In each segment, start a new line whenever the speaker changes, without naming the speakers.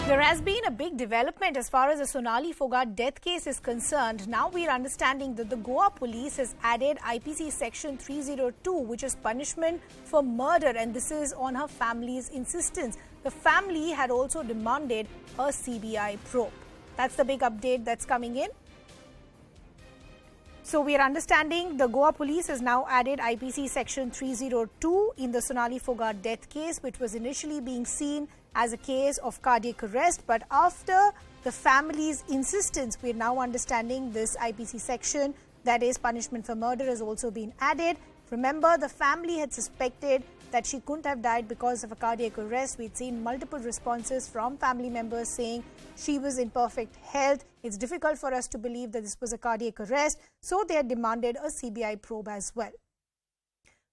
There has been a big development as far as the Sonali Phogat death case is concerned. Now we are understanding that the Goa Police has added IPC section 302, which is punishment for murder, and this is on her family's insistence. The family had also demanded a CBI probe. That's the big update that's coming in. So we are understanding the Goa Police has now added IPC section 302 in the Sonali Phogat death case, which was initially being seen as a case of cardiac arrest. But after the family's insistence, we are now understanding this IPC section, that is punishment for murder, has also been added. Remember, the family had suspected that she couldn't have died because of a cardiac arrest. We'd seen multiple responses from family members saying she was in perfect health. It's difficult for us to believe that this was a cardiac arrest. So they had demanded a CBI probe as well.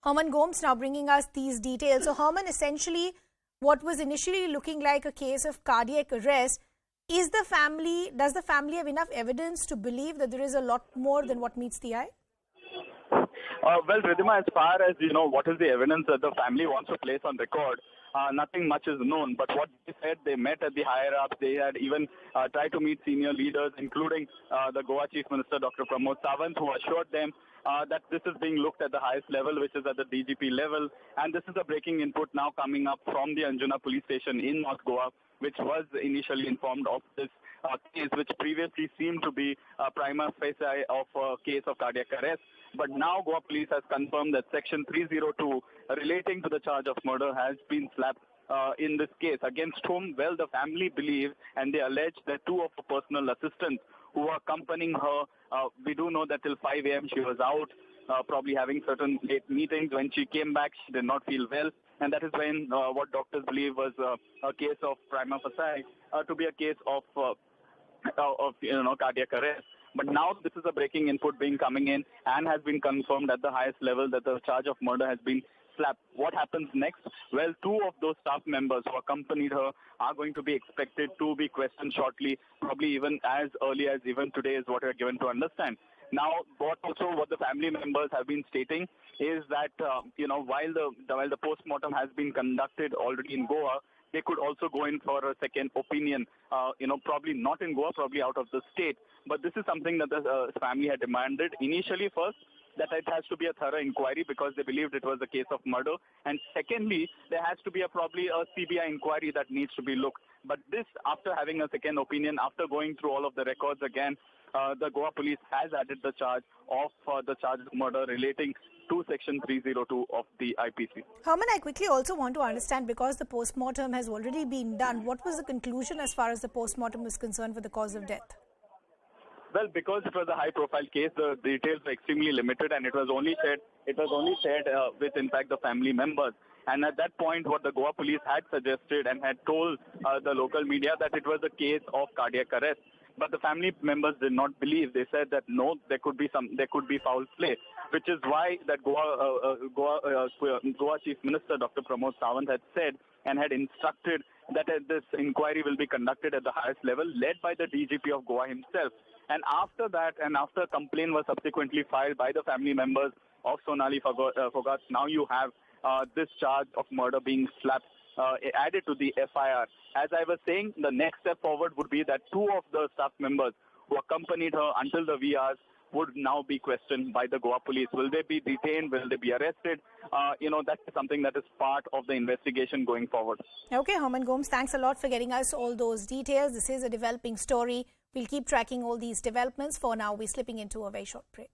Herman Gomes now bringing us these details. So Herman, essentially what was initially looking like a case of cardiac arrest, does the family have enough evidence to believe that there is a lot more than what meets the eye?
Well, Ridhima, as far as, what is the evidence that the family wants to place on record, nothing much is known. But what they said, they met at the higher-ups. They had even tried to meet senior leaders, including the Goa Chief Minister, Dr. Pramod Sawant, who assured them that this is being looked at the highest level, which is at the DGP level. And this is a breaking input now coming up from the Anjuna police station in North Goa, which was initially informed of this case, which previously seemed to be a prima facie of a case of cardiac arrest. But now Goa Police has confirmed that Section 302 relating to the charge of murder has been slapped in this case. Against whom? Well, the family believes and they allege that two of her personal assistants who were accompanying her, we do know that till 5 a.m. she was out, probably having certain late meetings. When she came back, she did not feel well. And that is when what doctors believe was a case of prima facie to be a case of cardiac arrest. But now this is a breaking input coming in and has been confirmed at the highest level that the charge of murder has been slapped. What happens next? Well, two of those staff members who accompanied her are going to be expected to be questioned shortly, probably even as early as even today is what we are given to understand. Now, what the family members have been stating is that, while the post-mortem has been conducted already in Goa, they could also go in for a second opinion, probably not in Goa, probably out of the state. But this is something that the family had demanded initially first, that it has to be a thorough inquiry because they believed it was a case of murder. And secondly, there has to be probably a CBI inquiry that needs to be looked. But this, after having a second opinion, after going through all of the records again, the Goa Police has added the charge of the charge of murder relating to Section 302 of the IPC.
Herman, I quickly also want to understand, because the post-mortem has already been done, what was the conclusion as far as the post-mortem was concerned for the cause of death?
Well, because it was a high-profile case, the details were extremely limited, and it was only shared with, in fact, the family members. And at that point, what the Goa Police had suggested and had told the local media that it was a case of cardiac arrest. But the family members did not believe. They said that no, there could be foul play, which is why that Goa Chief Minister Dr. Pramod Sawant had said and had instructed that this inquiry will be conducted at the highest level, led by the DGP of Goa himself. And after that, and after a complaint was subsequently filed by the family members of Sonali Phogat, now you have this charge of murder being slapped, added to the FIR. As I was saying, the next step forward would be that two of the staff members who accompanied her until the VRs would now be questioned by the Goa Police. Will they be detained? Will they be arrested? That is something that is part of the investigation going forward.
Okay, Herman Gomes, thanks a lot for getting us all those details. This is a developing story. We'll keep tracking all these developments. For now, we're slipping into a very short break.